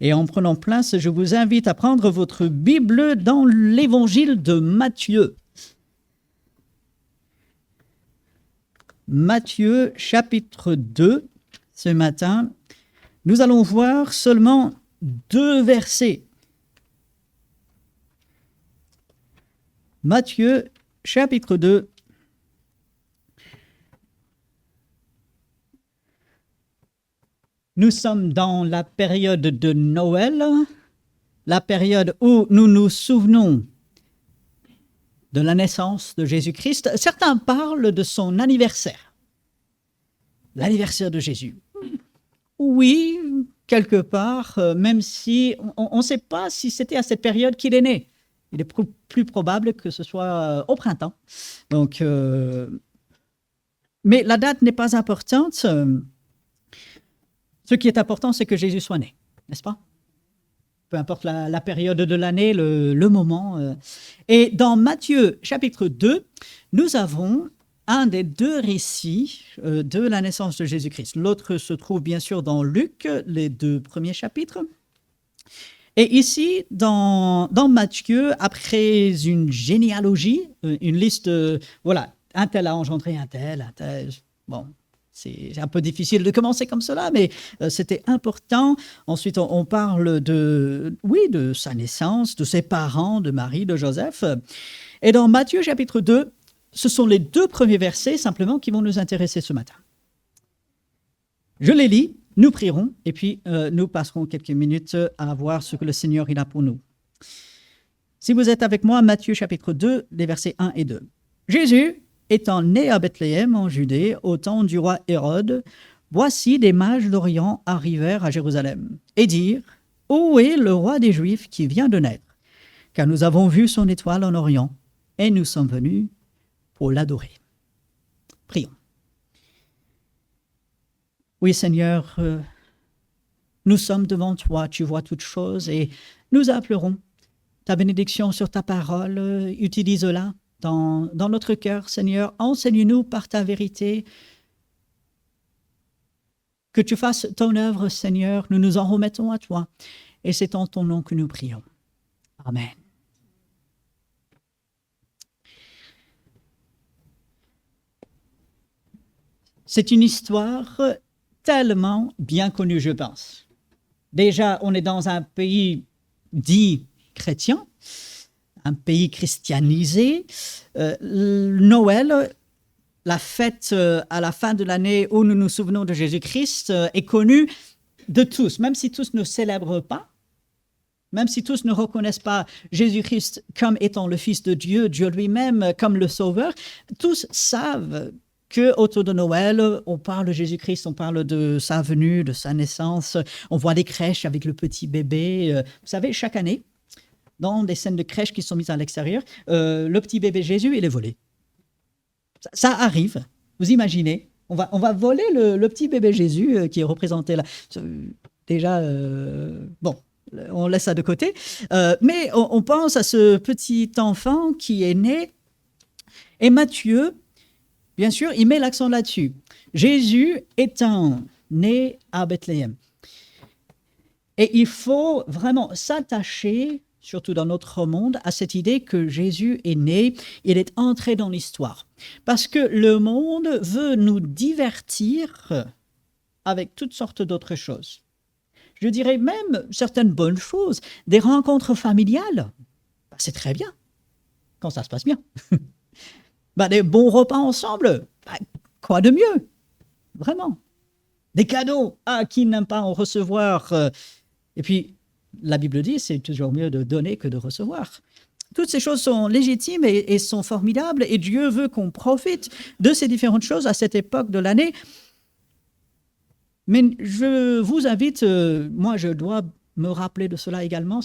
Et en prenant place, je vous invite à prendre votre Bible dans l'Évangile de Matthieu. Matthieu, chapitre 2, ce matin, nous allons voir seulement 2 versets. Matthieu, chapitre 2. Nous sommes dans la période de Noël, la période où nous nous souvenons de la naissance de Jésus-Christ. Certains parlent de son anniversaire, l'anniversaire de Jésus. Oui, quelque part, même si on ne sait pas si c'était à cette période qu'il est né. Il est plus probable que ce soit au printemps. Donc, mais la date n'est pas importante. Ce qui est important, c'est que Jésus soit né, n'est-ce pas? Peu importe la période de l'année, le moment. Et dans Matthieu, chapitre 2, nous avons un des 2 récits de la naissance de Jésus-Christ. L'autre se trouve bien sûr dans Luc, les 2 premiers chapitres. Et ici, dans Matthieu, après une généalogie, une liste, voilà, un tel a engendré un tel, bon... C'est un peu difficile de commencer comme cela, mais c'était important. Ensuite, on parle de sa naissance, de ses parents, de Marie, de Joseph. Et dans Matthieu chapitre 2, ce sont les 2 premiers versets simplement qui vont nous intéresser ce matin. Je les lis, nous prierons, et puis nous passerons quelques minutes à voir ce que le Seigneur il a pour nous. Si vous êtes avec moi, Matthieu chapitre 2, les versets 1 et 2. Jésus, étant né à Bethléem en Judée au temps du roi Hérode, voici des mages d'Orient arrivèrent à Jérusalem et dirent : Où est le roi des Juifs qui vient de naître ? Car nous avons vu son étoile en Orient et nous sommes venus pour l'adorer. Prions. Oui, Seigneur, nous sommes devant toi, tu vois toutes choses et nous appellerons ta bénédiction sur ta parole, utilise-la dans notre cœur, Seigneur, enseigne-nous par ta vérité. Que tu fasses ton œuvre, Seigneur, nous nous en remettons à toi. Et c'est en ton nom que nous prions. Amen. C'est une histoire tellement bien connue, je pense. Déjà, on est dans un pays dit chrétien, un pays christianisé. Noël, la fête à la fin de l'année où nous nous souvenons de Jésus-Christ, est connue de tous, même si tous ne célèbrent pas, même si tous ne reconnaissent pas Jésus-Christ comme étant le Fils de Dieu, Dieu lui-même comme le Sauveur, tous savent qu'autour de Noël, on parle de Jésus-Christ, on parle de sa venue, de sa naissance, on voit des crèches avec le petit bébé. Vous savez, chaque année, dans des scènes de crèche qui sont mises à l'extérieur, le petit bébé Jésus, il est volé. Ça arrive, vous imaginez, on va voler le petit bébé Jésus qui est représenté là. Déjà, bon, on laisse ça de côté. Mais on pense à ce petit enfant qui est né. Et Matthieu, bien sûr, il met l'accent là-dessus. Jésus étant né à Bethléem. Et il faut vraiment s'attacher, surtout dans notre monde, à cette idée que Jésus est né, il est entré dans l'histoire. Parce que le monde veut nous divertir avec toutes sortes d'autres choses. Je dirais même certaines bonnes choses, des rencontres familiales. C'est très bien, quand ça se passe bien. Des bons repas ensemble, quoi de mieux, vraiment. Des cadeaux, qui n'aime pas en recevoir. Et puis, la Bible dit, c'est toujours mieux de donner que de recevoir. Toutes ces choses sont légitimes et sont formidables, et Dieu veut qu'on profite de ces différentes choses à cette époque de l'année. Mais je vous invite, moi je dois me rappeler de cela également,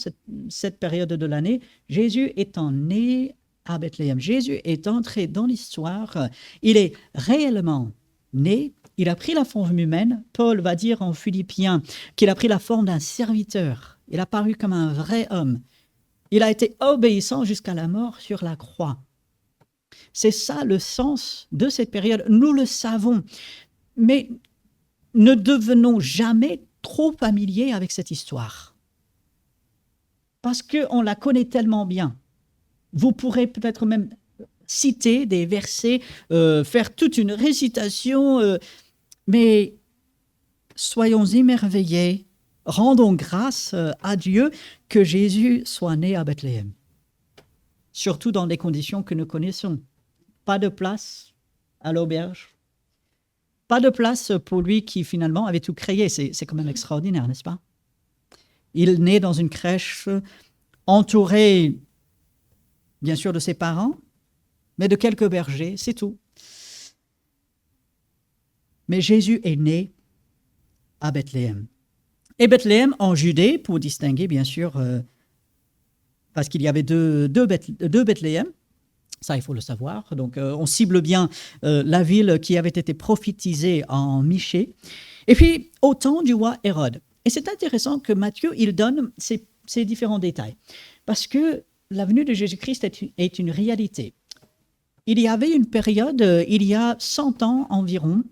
cette période de l'année. Jésus étant né à Bethléem, Jésus est entré dans l'histoire, il est réellement né. Il a pris la forme humaine. Paul va dire en Philippiens qu'il a pris la forme d'un serviteur. Il a paru comme un vrai homme. Il a été obéissant jusqu'à la mort sur la croix. C'est ça le sens de cette période. Nous le savons. Mais ne devenons jamais trop familiers avec cette histoire. parce qu'on la connaît tellement bien. Vous pourrez peut-être même citer des versets, faire toute une récitation, mais soyons émerveillés, rendons grâce à Dieu que Jésus soit né à Bethléem. Surtout dans les conditions que nous connaissons. Pas de place à l'auberge. Pas de place pour lui qui finalement avait tout créé. C'est quand même extraordinaire, n'est-ce pas? Il naît dans une crèche, entouré bien sûr de ses parents, mais de quelques bergers, c'est tout. Mais Jésus est né à Bethléem. Et Bethléem en Judée, pour distinguer bien sûr, parce qu'il y avait deux Bethléem, ça il faut le savoir, donc on cible bien la ville qui avait été prophétisée en Michée, et puis au temps du roi Hérode. Et c'est intéressant que Matthieu, il donne ces différents détails, parce que la venue de Jésus-Christ est une réalité. Il y avait une période, il y a 100 ans environ,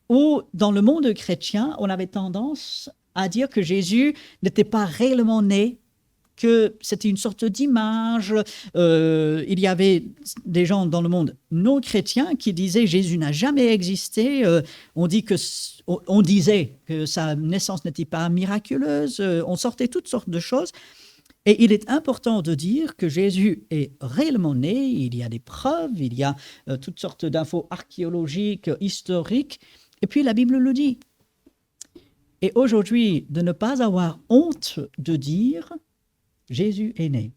où dans le monde chrétien, on avait tendance à dire que Jésus n'était pas réellement né, que c'était une sorte d'image. Il y avait des gens dans le monde non chrétien qui disaient Jésus n'a jamais existé. On disait que sa naissance n'était pas miraculeuse. On sortait toutes sortes de choses. Et il est important de dire que Jésus est réellement né. Il y a des preuves, il y a toutes sortes d'infos archéologiques, historiques. Et puis la Bible le dit. Et aujourd'hui, de ne pas avoir honte de dire Jésus est né.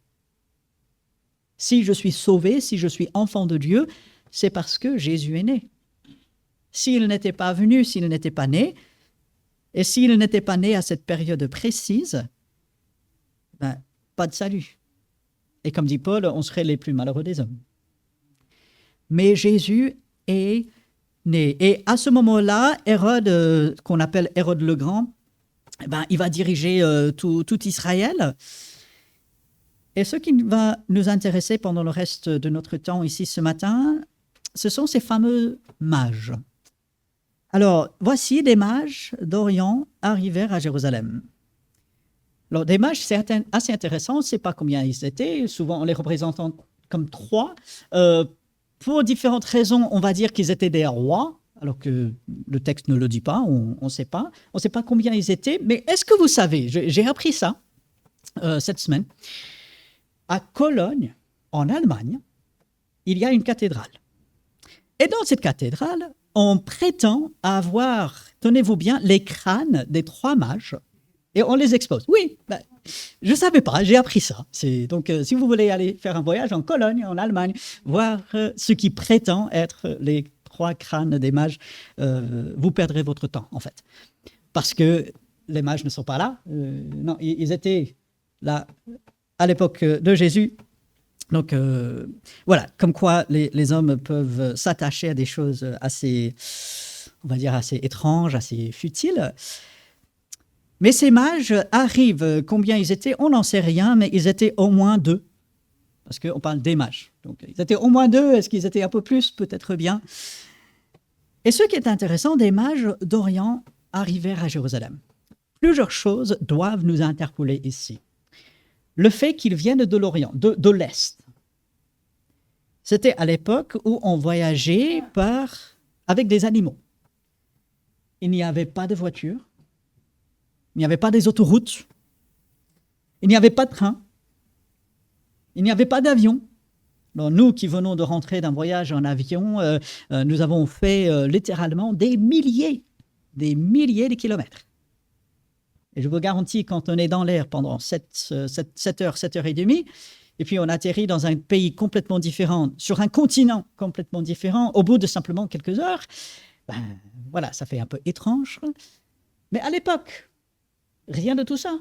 Si je suis sauvé, si je suis enfant de Dieu, c'est parce que Jésus est né. S'il n'était pas venu, s'il n'était pas né, et s'il n'était pas né à cette période précise, pas de salut. Et comme dit Paul, on serait les plus malheureux des hommes. Mais Jésus est né. Et à ce moment-là, Hérode, qu'on appelle Hérode le Grand, il va diriger tout Israël. Et ce qui va nous intéresser pendant le reste de notre temps ici ce matin, ce sont ces fameux mages. Alors, voici des mages d'Orient arrivèrent à Jérusalem. Alors, des mages, c'est assez intéressant, on ne sait pas combien ils étaient, souvent on les représente comme 3. Pour différentes raisons, on va dire qu'ils étaient des rois, alors que le texte ne le dit pas, on ne sait pas. On ne sait pas combien ils étaient, mais est-ce que vous savez, j'ai appris ça cette semaine, à Cologne, en Allemagne, il y a une cathédrale. Et dans cette cathédrale, on prétend avoir, tenez-vous bien, les crânes des 3 mages, et on les expose. Oui, je ne savais pas, j'ai appris ça. Donc, si vous voulez aller faire un voyage en Cologne, en Allemagne, voir ce qui prétend être les 3 crânes des mages, vous perdrez votre temps, en fait. Parce que les mages ne sont pas là. Non, ils étaient là à l'époque de Jésus. Donc, voilà, comme quoi les hommes peuvent s'attacher à des choses assez, on va dire, assez étranges, assez futiles. Mais ces mages arrivent, combien ils étaient, on n'en sait rien, mais ils étaient au moins 2, parce qu'on parle des mages. Donc, ils étaient au moins 2, est-ce qu'ils étaient un peu plus? Peut-être bien. Et ce qui est intéressant, des mages d'Orient arrivèrent à Jérusalem. Plusieurs choses doivent nous interpeller ici. Le fait qu'ils viennent de l'Orient, de l'Est. C'était à l'époque où on voyageait avec des animaux. Il n'y avait pas de voiture. Il n'y avait pas des autoroutes, il n'y avait pas de train, il n'y avait pas d'avion. Alors, nous qui venons de rentrer d'un voyage en avion, nous avons fait littéralement des milliers de kilomètres. Et je vous garantis, quand on est dans l'air pendant 7 heures, 7 heures et demie, et puis on atterrit dans un pays complètement différent, sur un continent complètement différent, au bout de simplement quelques heures, voilà, ça fait un peu étrange. Mais à l'époque, rien de tout ça.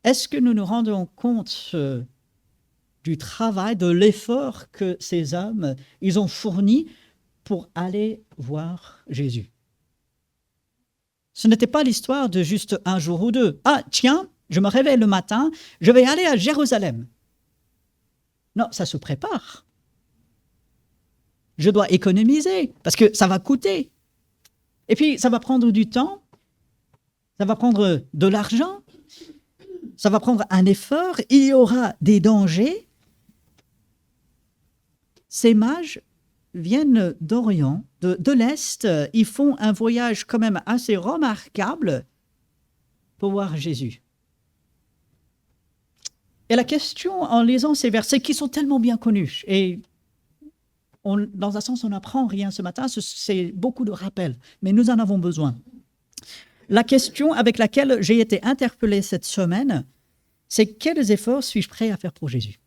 Est-ce que nous nous rendons compte du travail, de l'effort que ces hommes, ils ont fourni pour aller voir Jésus? Ce n'était pas l'histoire de juste un jour ou 2. Ah, tiens, je me réveille le matin, je vais aller à Jérusalem. Non, ça se prépare. Je dois économiser, parce que ça va coûter. Et puis, ça va prendre du temps. Ça va prendre de l'argent. Ça va prendre un effort, il y aura des dangers. Ces mages viennent d'Orient, de l'Est. Ils font un voyage quand même assez remarquable pour voir Jésus. Et la question, en lisant ces versets qui sont tellement bien connus, et dans un sens, on n'apprend rien ce matin, c'est beaucoup de rappels, mais nous en avons besoin. La question avec laquelle j'ai été interpellé cette semaine, c'est quels efforts suis-je prêt à faire pour Jésus?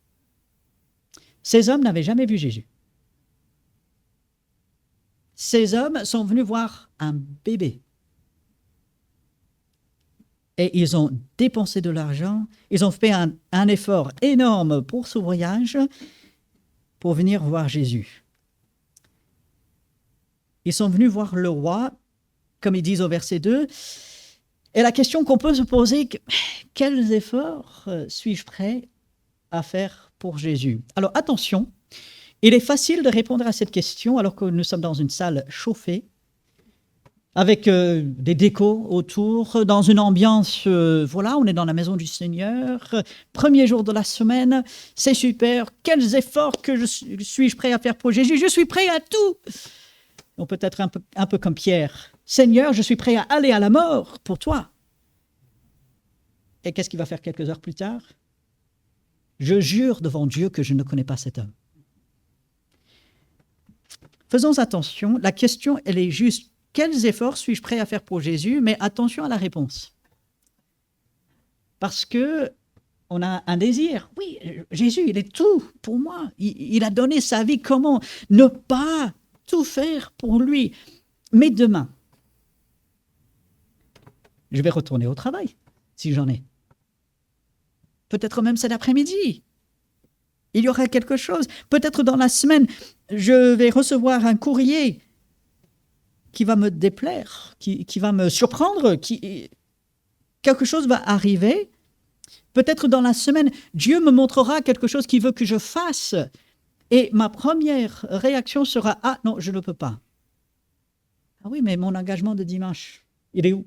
Ces hommes n'avaient jamais vu Jésus. Ces hommes sont venus voir un bébé. Et ils ont dépensé de l'argent, ils ont fait un effort énorme pour ce voyage, pour venir voir Jésus. Ils sont venus voir le roi, comme ils disent au verset 2. Et la question qu'on peut se poser, quels efforts suis-je prêt à faire pour Jésus? Alors attention, il est facile de répondre à cette question alors que nous sommes dans une salle chauffée, avec des décos autour, dans une ambiance, voilà, on est dans la maison du Seigneur, premier jour de la semaine, c'est super, quels efforts suis-je prêt à faire pour Jésus? Je suis prêt à tout. On peut être un peu comme Pierre. Seigneur, je suis prêt à aller à la mort pour toi. Et qu'est-ce qu'il va faire quelques heures plus tard? Je jure devant Dieu que je ne connais pas cet homme. Faisons attention, la question, elle est juste, quels efforts suis-je prêt à faire pour Jésus? Mais attention à la réponse. Parce que on a un désir. Oui, Jésus, il est tout pour moi. Il a donné sa vie. Comment ne pas tout faire pour lui? Mais demain, je vais retourner au travail, si j'en ai. Peut-être même cet après-midi. Il y aura quelque chose. Peut-être dans la semaine, je vais recevoir un courrier qui va me déplaire, qui va me surprendre, quelque chose va arriver. Peut-être dans la semaine, Dieu me montrera quelque chose qu'il veut que je fasse. Et ma première réaction sera « Ah non, je ne peux pas. » Ah oui, mais mon engagement de dimanche, il est où?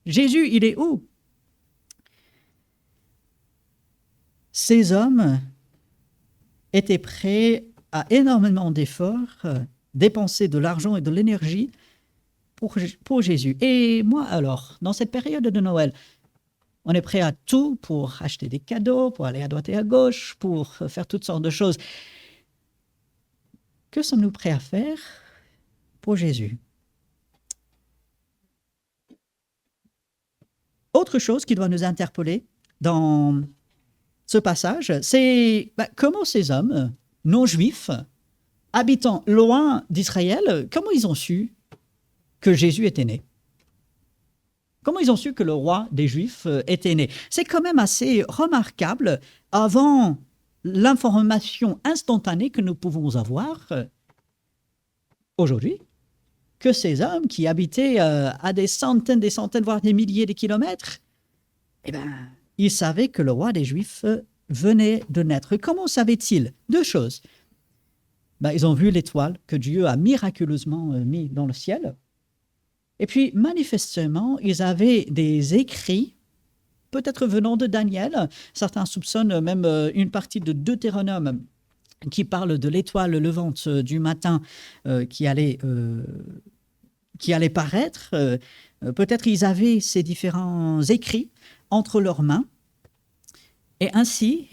Jésus, il est où? Ces hommes étaient prêts à énormément d'efforts, dépenser de l'argent et de l'énergie pour Jésus. Et moi alors, dans cette période de Noël, on est prêt à tout pour acheter des cadeaux, pour aller à droite et à gauche, pour faire toutes sortes de choses. Que sommes-nous prêts à faire pour Jésus? Autre chose qui doit nous interpeller dans ce passage, c'est comment ces hommes non-juifs, habitant loin d'Israël, comment ils ont su que Jésus était né? Comment ils ont su que le roi des Juifs était né? C'est quand même assez remarquable, avant l'information instantanée que nous pouvons avoir aujourd'hui, que ces hommes qui habitaient à des centaines, voire des milliers de kilomètres, eh bien, ils savaient que le roi des Juifs venait de naître. Comment savaient-ils? Deux choses. Ils ont vu l'étoile que Dieu a miraculeusement mis dans le ciel. Et puis, manifestement, ils avaient des écrits, peut-être venant de Daniel. Certains soupçonnent même une partie de Deutéronome qui parle de l'étoile levante du matin qui allait paraître. Peut-être ils avaient ces différents écrits entre leurs mains. Et ainsi,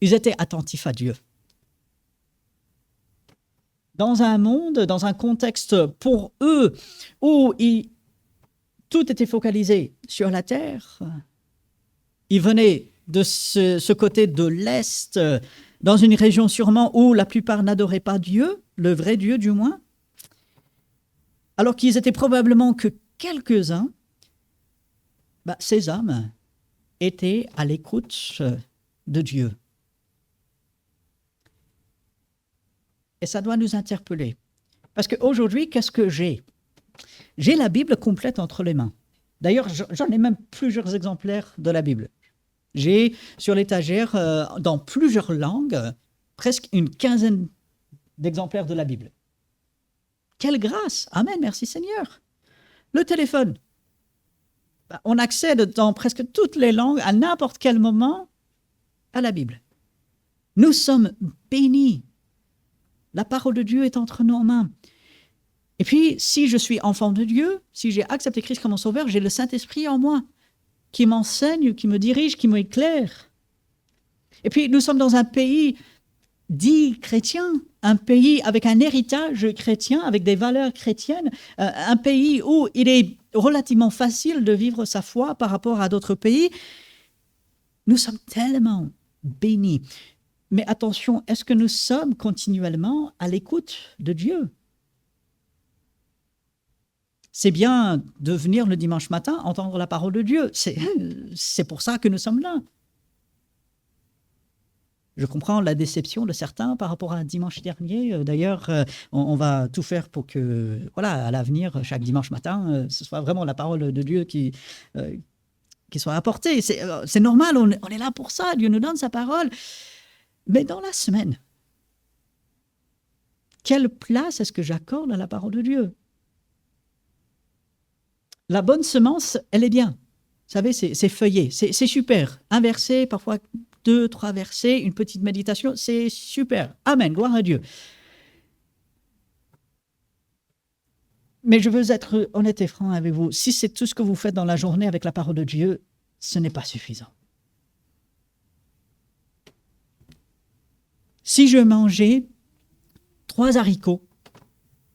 ils étaient attentifs à Dieu. Dans un monde, dans un contexte pour eux où tout était focalisé sur la terre, ils venaient de ce côté de l'Est, dans une région sûrement où la plupart n'adoraient pas Dieu, le vrai Dieu du moins, alors qu'ils étaient probablement que quelques-uns, ces hommes étaient à l'écoute de Dieu. Et ça doit nous interpeller. Parce qu'aujourd'hui, qu'est-ce que j'ai? J'ai la Bible complète entre les mains. D'ailleurs, j'en ai même plusieurs exemplaires de la Bible. J'ai sur l'étagère, dans plusieurs langues, presque une quinzaine d'exemplaires de la Bible. Quelle grâce! Amen, merci Seigneur. Le téléphone. On accède dans presque toutes les langues, à n'importe quel moment, à la Bible. Nous sommes bénis. La parole de Dieu est entre nos mains. Et puis, si je suis enfant de Dieu, si j'ai accepté Christ comme mon sauveur, j'ai le Saint-Esprit en moi, qui m'enseigne, qui me dirige, qui m'éclaire. Et puis, nous sommes dans un pays dit chrétien, un pays avec un héritage chrétien, avec des valeurs chrétiennes, un pays où il est relativement facile de vivre sa foi par rapport à d'autres pays. Nous sommes tellement bénis. Mais attention, est-ce que nous sommes continuellement à l'écoute de Dieu? C'est bien de venir le dimanche matin entendre la parole de Dieu. C'est pour ça que nous sommes là. Je comprends la déception de certains par rapport à dimanche dernier. D'ailleurs, on va tout faire pour que, voilà, à l'avenir, chaque dimanche matin, ce soit vraiment la parole de Dieu qui soit apportée. C'est normal, on est là pour ça. Dieu nous donne sa parole. Mais dans la semaine, quelle place est-ce que j'accorde à la parole de Dieu? La bonne semence, elle est bien. Vous savez, c'est feuillé, c'est super. Un verset, parfois 2, 3 versets, une petite méditation, c'est super. Amen, gloire à Dieu. Mais je veux être honnête et franc avec vous. Si c'est tout ce que vous faites dans la journée avec la parole de Dieu, ce n'est pas suffisant. Si je mangeais 3 haricots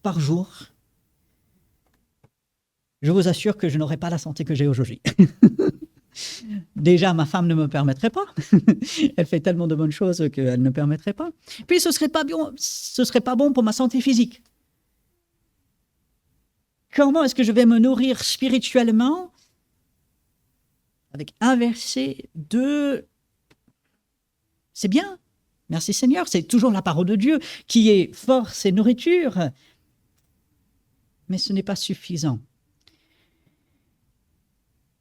par jour, je vous assure que je n'aurais pas la santé que j'ai aujourd'hui. Déjà, ma femme ne me permettrait pas. Elle fait tellement de bonnes choses qu'elle ne permettrait pas. Puis, ce serait pas bon pour ma santé physique. Comment est-ce que je vais me nourrir spirituellement avec un verset, 2? C'est bien. Merci Seigneur. C'est toujours la parole de Dieu qui est force et nourriture. Mais ce n'est pas suffisant.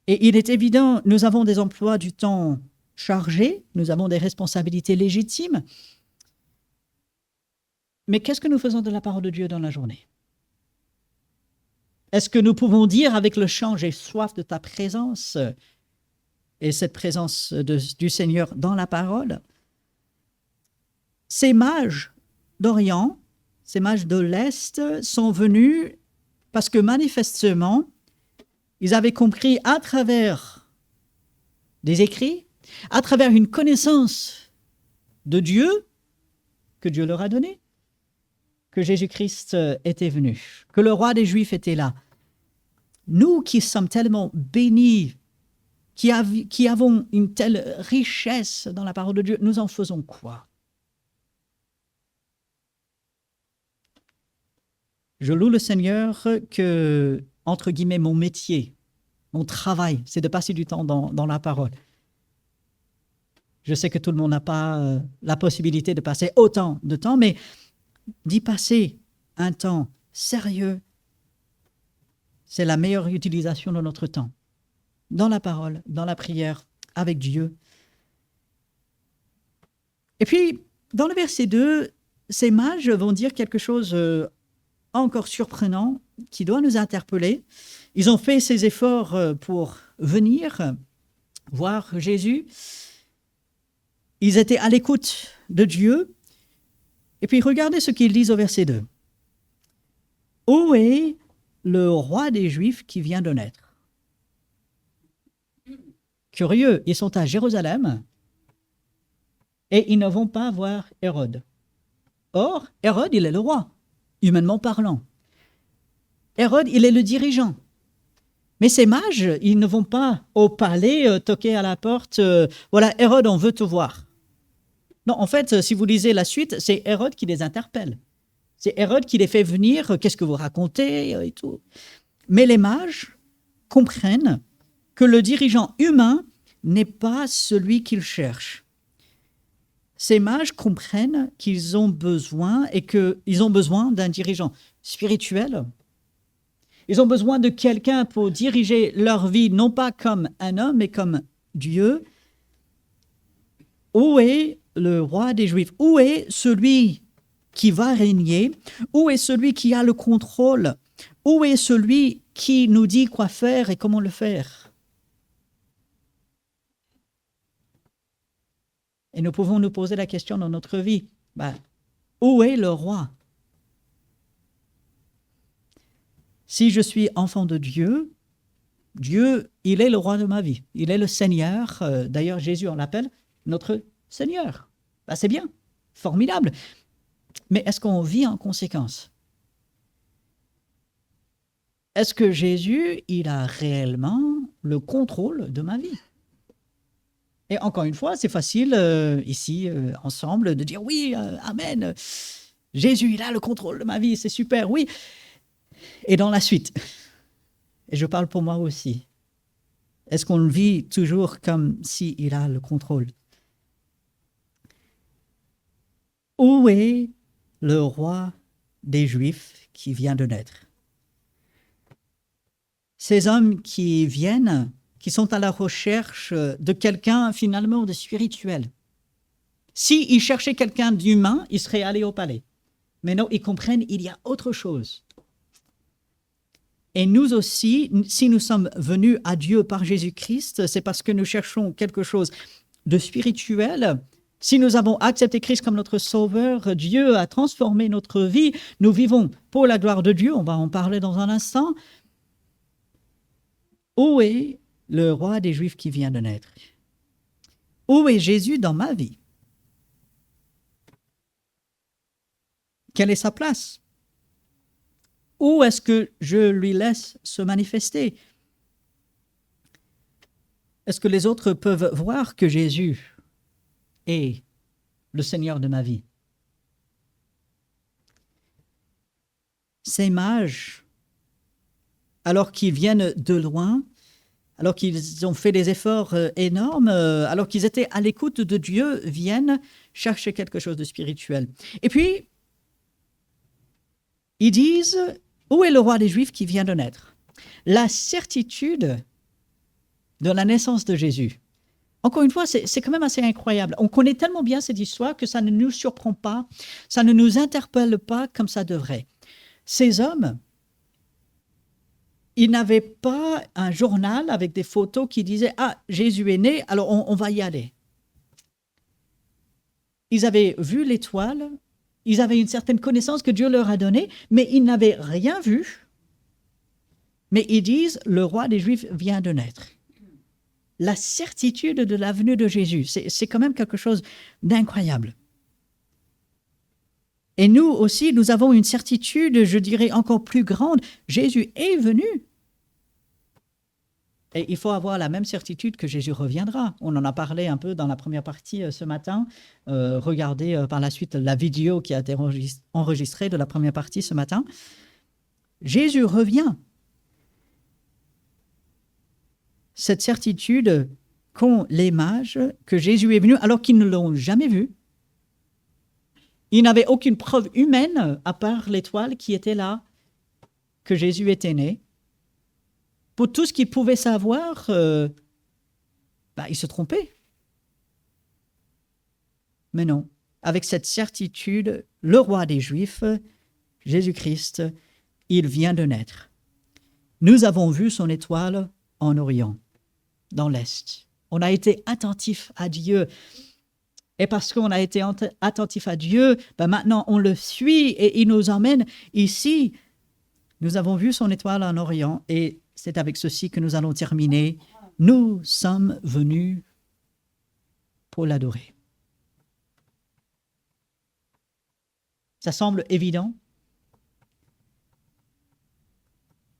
Et il est évident, nous avons des emplois du temps chargés, nous avons des responsabilités légitimes. Mais qu'est-ce que nous faisons de la parole de Dieu dans la journée? Est-ce que nous pouvons dire avec le chant « J'ai soif de ta présence » et cette présence du Seigneur dans la parole? Ces mages d'Orient, ces mages de l'Est sont venus parce que manifestement, ils avaient compris à travers des écrits, à travers une connaissance de Dieu que Dieu leur a donnée, que Jésus-Christ était venu, que le roi des Juifs était là. Nous qui sommes tellement bénis, qui avons une telle richesse dans la parole de Dieu, nous en faisons quoi? Je loue le Seigneur que, entre guillemets, mon métier, mon travail, c'est de passer du temps dans la parole. Je sais que tout le monde n'a pas la possibilité de passer autant de temps, mais d'y passer un temps sérieux, c'est la meilleure utilisation de notre temps. Dans la parole, dans la prière, avec Dieu. Et puis, dans le verset 2, ces mages vont dire quelque chose encore surprenant, qui doit nous interpeller. Ils ont fait ces efforts pour venir voir Jésus. Ils étaient à l'écoute de Dieu. Et puis regardez ce qu'ils disent au verset 2. « Où est le roi des Juifs qui vient de naître ?» Curieux, ils sont à Jérusalem et ils ne vont pas voir Hérode. Or, Hérode, il est le roi, humainement parlant. Hérode, il est le dirigeant. Mais ces mages, ils ne vont pas au palais toquer à la porte. Voilà, Hérode, on veut te voir. Non, en fait, si vous lisez la suite, c'est Hérode qui les interpelle. C'est Hérode qui les fait venir. Qu'est-ce que vous racontez et tout. Mais les mages comprennent que le dirigeant humain n'est pas celui qu'ils cherchent. Ces mages comprennent qu'ils ont besoin d'un dirigeant spirituel. Ils ont besoin de quelqu'un pour diriger leur vie, non pas comme un homme, mais comme Dieu. Où est le roi des Juifs? Où est celui qui va régner? Où est celui qui a le contrôle? Où est celui qui nous dit quoi faire et comment le faire? Et nous pouvons nous poser la question dans notre vie, où est le roi? Si je suis enfant de Dieu, Dieu, il est le roi de ma vie. Il est le Seigneur. D'ailleurs, Jésus, on l'appelle notre Seigneur. C'est bien, formidable. Mais est-ce qu'on vit en conséquence? Est-ce que Jésus, il a réellement le contrôle de ma vie? Et encore une fois, c'est facile ici, ensemble, de dire oui, amen. Jésus, il a le contrôle de ma vie, c'est super, oui. Et dans la suite, et je parle pour moi aussi, est-ce qu'on vit toujours comme s'il a le contrôle? Où est le roi des Juifs qui vient de naître? Ces hommes qui viennent, qui sont à la recherche de quelqu'un finalement de spirituel. S'ils cherchaient quelqu'un d'humain, ils seraient allés au palais. Mais non, ils comprennent qu'il y a autre chose. Et nous aussi, si nous sommes venus à Dieu par Jésus-Christ, c'est parce que nous cherchons quelque chose de spirituel. Si nous avons accepté Christ comme notre sauveur, Dieu a transformé notre vie. Nous vivons pour la gloire de Dieu. On va en parler dans un instant. Où est le roi des Juifs qui vient de naître? Où est Jésus dans ma vie? Quelle est sa place? Où est-ce que je lui laisse se manifester? Est-ce que les autres peuvent voir que Jésus est le Seigneur de ma vie? Ces mages, alors qu'ils viennent de loin, alors qu'ils ont fait des efforts énormes, alors qu'ils étaient à l'écoute de Dieu, viennent chercher quelque chose de spirituel. Et puis, ils disent, où est le roi des Juifs qui vient de naître? La certitude de la naissance de Jésus. Encore une fois, c'est quand même assez incroyable. On connaît tellement bien cette histoire que ça ne nous surprend pas, ça ne nous interpelle pas comme ça devrait. Ces hommes, ils n'avaient pas un journal avec des photos qui disaient « Ah, Jésus est né, alors on va y aller ». Ils avaient vu l'étoile, ils avaient une certaine connaissance que Dieu leur a donnée, mais ils n'avaient rien vu. Mais ils disent « Le roi des Juifs vient de naître ». La certitude de la venue de Jésus, c'est quand même quelque chose d'incroyable. Et nous aussi, nous avons une certitude, je dirais, encore plus grande. Jésus est venu. Et il faut avoir la même certitude que Jésus reviendra. On en a parlé un peu dans la première partie ce matin. Regardez par la suite la vidéo qui a été enregistrée de la première partie ce matin. Jésus revient. Cette certitude qu'ont les mages que Jésus est venu alors qu'ils ne l'ont jamais vu. Ils n'avaient aucune preuve humaine à part l'étoile qui était là, que Jésus était né. Pour tout ce qu'ils pouvaient savoir, ils se trompaient. Mais non, avec cette certitude, le roi des Juifs, Jésus-Christ, il vient de naître. Nous avons vu son étoile en Orient, dans l'Est. On a été attentif à Dieu. Et parce qu'on a été attentif à Dieu, maintenant on le suit et il nous emmène ici. Nous avons vu son étoile en Orient et c'est avec ceci que nous allons terminer. Nous sommes venus pour l'adorer. Ça semble évident,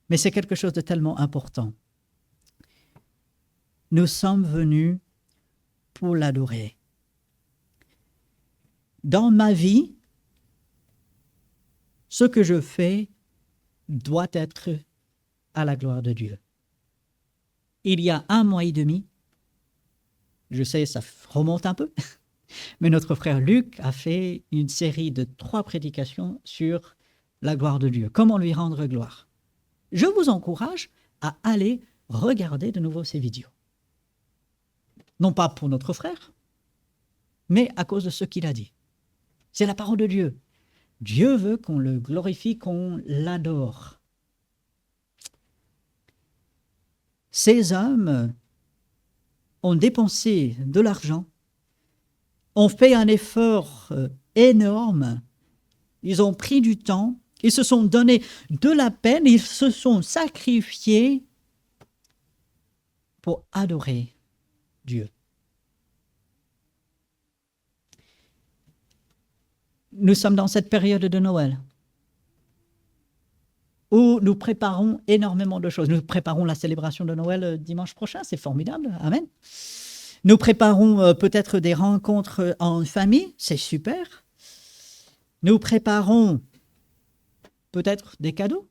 mais c'est quelque chose de tellement important. Nous sommes venus pour l'adorer. Dans ma vie, ce que je fais doit être à la gloire de Dieu. Il y a 1 mois et demi, je sais, ça remonte un peu, mais notre frère Luc a fait une série de 3 prédications sur la gloire de Dieu, comment lui rendre gloire. Je vous encourage à aller regarder de nouveau ces vidéos. Non pas pour notre frère, mais à cause de ce qu'il a dit. C'est la parole de Dieu. Dieu veut qu'on le glorifie, qu'on l'adore. Ces hommes ont dépensé de l'argent ont fait un effort énorme. Ils ont pris du temps, ils se sont donné de la peine, ils se sont sacrifiés pour adorer Dieu. Nous sommes dans cette période de Noël où nous préparons énormément de choses. Nous préparons la célébration de Noël dimanche prochain, c'est formidable, amen. Nous préparons peut-être des rencontres en famille, c'est super. Nous préparons peut-être des cadeaux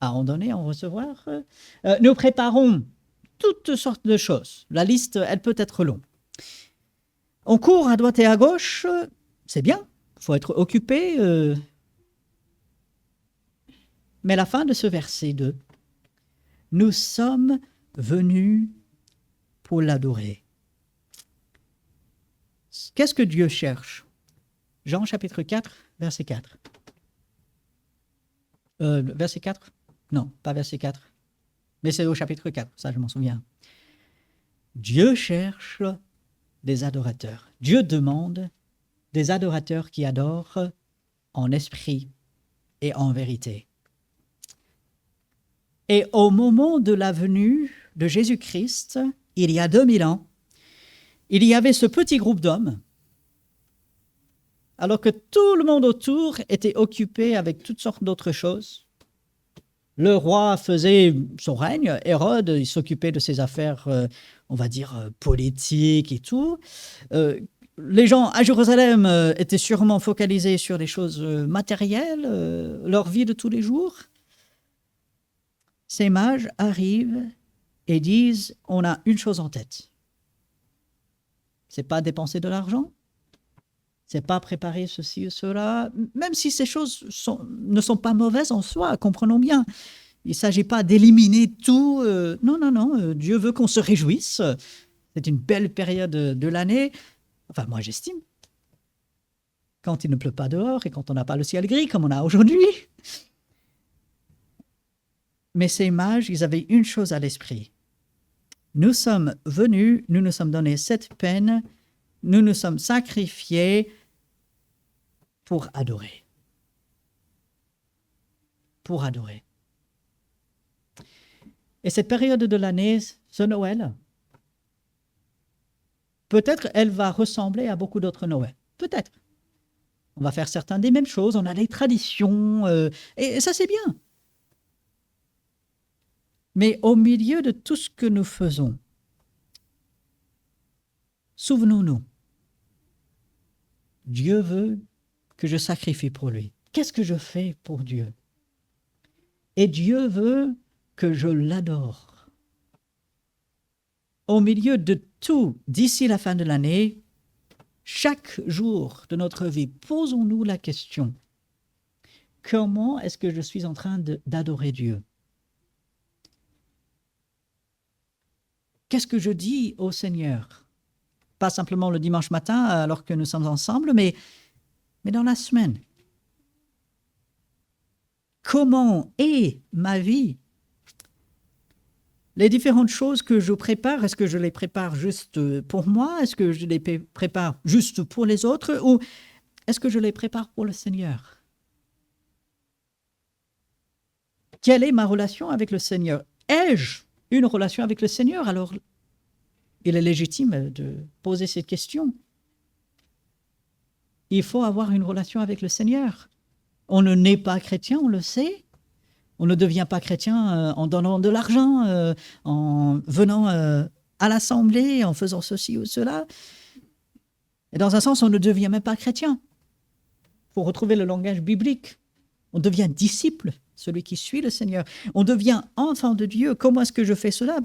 à en donner, à en recevoir. Nous préparons toutes sortes de choses. La liste, elle peut être longue. On court à droite et à gauche, c'est bien, il faut être occupé. Mais la fin de ce verset 2, nous sommes venus pour l'adorer. Qu'est-ce que Dieu cherche? Jean chapitre 4, verset 4. Verset 4? Non, pas verset 4. Mais c'est au chapitre 4, ça je m'en souviens. Dieu cherche des adorateurs. Dieu demande des adorateurs qui adorent en esprit et en vérité. Et au moment de la venue de Jésus-Christ, il y a 2000 ans, il y avait ce petit groupe d'hommes, alors que tout le monde autour était occupé avec toutes sortes d'autres choses. Le roi faisait son règne, Hérode, il s'occupait de ses affaires, on va dire, politiques et tout. Les gens à Jérusalem étaient sûrement focalisés sur des choses matérielles, leur vie de tous les jours. Ces mages arrivent et disent, on a une chose en tête. C'est pas dépenser de l'argent, c'est pas préparer ceci ou cela, même si ces choses ne sont pas mauvaises en soi, comprenons bien. Il ne s'agit pas d'éliminer tout. Non, Dieu veut qu'on se réjouisse. C'est une belle période de l'année. Enfin, moi, j'estime. Quand il ne pleut pas dehors et quand on n'a pas le ciel gris comme on a aujourd'hui. Mais ces mages, ils avaient une chose à l'esprit. Nous sommes venus, nous nous sommes donné cette peine, nous nous sommes sacrifiés pour adorer. Pour adorer. Et cette période de l'année, ce Noël, peut-être elle va ressembler à beaucoup d'autres Noëls. Peut-être. On va faire certaines des mêmes choses, on a des traditions, et ça c'est bien. Mais au milieu de tout ce que nous faisons, souvenons-nous, Dieu veut que je sacrifie pour lui. Qu'est-ce que je fais pour Dieu? Et Dieu veut que je l'adore. Au milieu de tout, d'ici la fin de l'année, chaque jour de notre vie, posons-nous la question, comment est-ce que je suis en train d'adorer Dieu? Qu'est-ce que je dis au Seigneur? Pas simplement le dimanche matin alors que nous sommes ensemble, mais dans la semaine. Comment est ma vie? Les différentes choses que je prépare, est-ce que je les prépare juste pour moi? Est-ce que je les prépare juste pour les autres? Ou est-ce que je les prépare pour le Seigneur? Quelle est ma relation avec le Seigneur? Ai-je une relation avec le Seigneur? Alors, il est légitime de poser cette question. Il faut avoir une relation avec le Seigneur. On ne naît pas chrétien, on le sait. On ne devient pas chrétien en donnant de l'argent, en venant à l'assemblée, en faisant ceci ou cela. Et dans un sens, on ne devient même pas chrétien. Pour retrouver le langage biblique, on devient disciple, celui qui suit le Seigneur. On devient enfant de Dieu. Comment est-ce que je fais cela?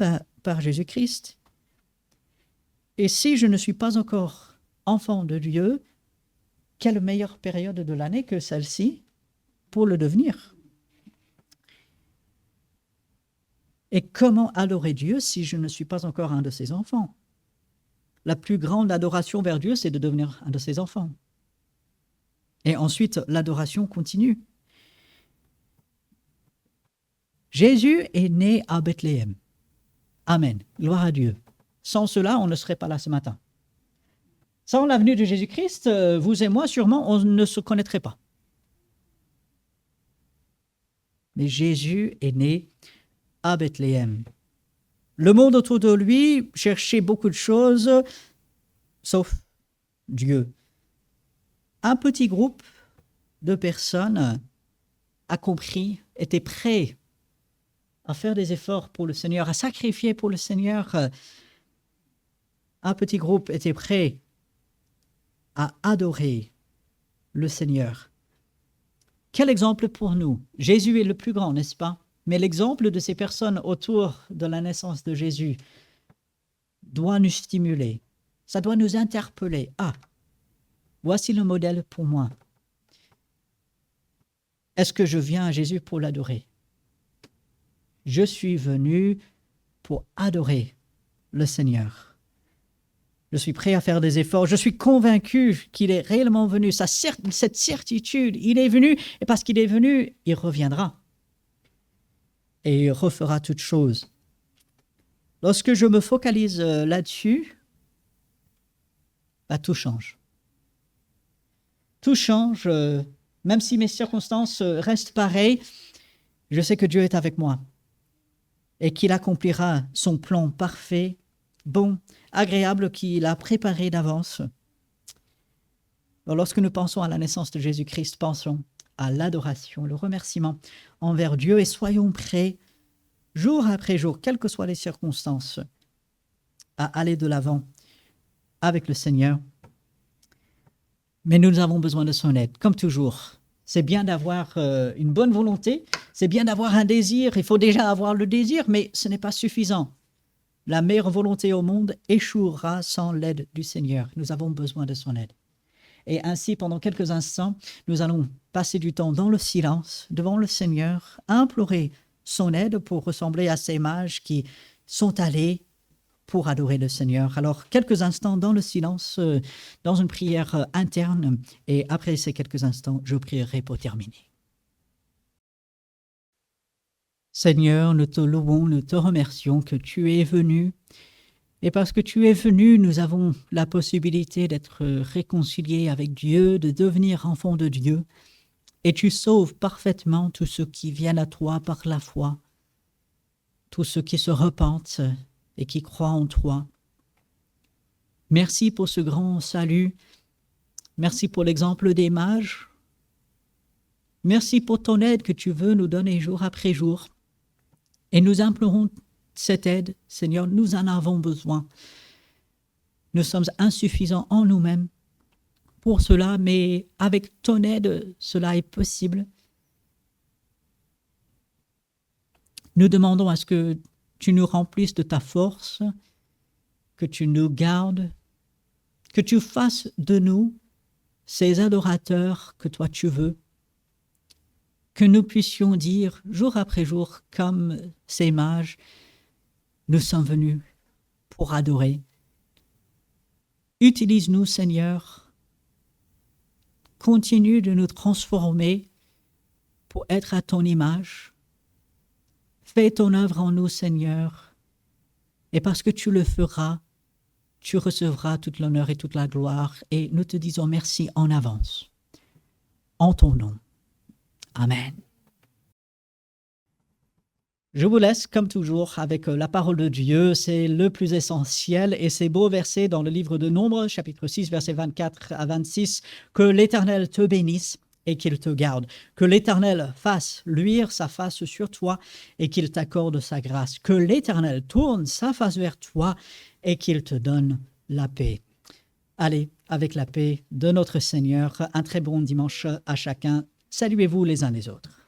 Par Jésus-Christ. Et si je ne suis pas encore enfant de Dieu, quelle meilleure période de l'année que celle-ci pour le devenir? Et comment adorer Dieu si je ne suis pas encore un de ses enfants? La plus grande adoration vers Dieu, c'est de devenir un de ses enfants. Et ensuite, l'adoration continue. Jésus est né à Bethléem. Amen. Gloire à Dieu. Sans cela, on ne serait pas là ce matin. Sans la venue de Jésus-Christ, vous et moi, sûrement, on ne se connaîtrait pas. Mais Jésus est né à Bethléem. Le monde autour de lui cherchait beaucoup de choses, sauf Dieu. Un petit groupe de personnes a compris, était prêt à faire des efforts pour le Seigneur, à sacrifier pour le Seigneur. Un petit groupe était prêt à adorer le Seigneur. Quel exemple pour nous? Jésus est le plus grand, n'est-ce pas? Mais l'exemple de ces personnes autour de la naissance de Jésus doit nous stimuler. Ça doit nous interpeller. Ah, voici le modèle pour moi. Est-ce que je viens à Jésus pour l'adorer? Je suis venu pour adorer le Seigneur. Je suis prêt à faire des efforts. Je suis convaincu qu'il est réellement venu. Cette certitude, il est venu, et parce qu'il est venu, il reviendra. Et il refera toutes choses. Lorsque je me focalise là-dessus, tout change. Tout change, même si mes circonstances restent pareilles, je sais que Dieu est avec moi et qu'il accomplira son plan parfait, bon, agréable qu'il a préparé d'avance. Alors, lorsque nous pensons à la naissance de Jésus-Christ, pensons à l'adoration, le remerciement envers Dieu et soyons prêts, jour après jour, quelles que soient les circonstances, à aller de l'avant avec le Seigneur. Mais nous avons besoin de son aide, comme toujours. C'est bien d'avoir une bonne volonté, c'est bien d'avoir un désir, il faut déjà avoir le désir, mais ce n'est pas suffisant. La meilleure volonté au monde échouera sans l'aide du Seigneur. Nous avons besoin de son aide. Et ainsi, pendant quelques instants, nous allons passer du temps dans le silence, devant le Seigneur, implorer son aide pour ressembler à ces mages qui sont allés pour adorer le Seigneur. Alors, quelques instants dans le silence, dans une prière interne, et après ces quelques instants, je prierai pour terminer. Seigneur, nous te louons, nous te remercions que tu es venu. Et parce que tu es venu, nous avons la possibilité d'être réconciliés avec Dieu, de devenir enfants de Dieu. Et tu sauves parfaitement tous ceux qui viennent à toi par la foi, tous ceux qui se repentent et qui croient en toi. Merci pour ce grand salut. Merci pour l'exemple des mages. Merci pour ton aide que tu veux nous donner jour après jour. Et nous implorons cette aide, Seigneur, nous en avons besoin. Nous sommes insuffisants en nous-mêmes pour cela, mais avec ton aide, cela est possible. Nous demandons à ce que tu nous remplisses de ta force, que tu nous gardes, que tu fasses de nous ces adorateurs que toi tu veux, que nous puissions dire jour après jour, comme ces mages, nous sommes venus pour adorer. Utilise-nous, Seigneur. Continue de nous transformer pour être à ton image. Fais ton œuvre en nous, Seigneur. Et parce que tu le feras, tu recevras toute l'honneur et toute la gloire. Et nous te disons merci en avance. En ton nom. Amen. Je vous laisse, comme toujours, avec la parole de Dieu. C'est le plus essentiel et ces beaux versets dans le livre de Nombres, chapitre 6, versets 24 à 26. Que l'Éternel te bénisse et qu'il te garde. Que l'Éternel fasse luire sa face sur toi et qu'il t'accorde sa grâce. Que l'Éternel tourne sa face vers toi et qu'il te donne la paix. Allez, avec la paix de notre Seigneur, un très bon dimanche à chacun. Saluez-vous les uns les autres.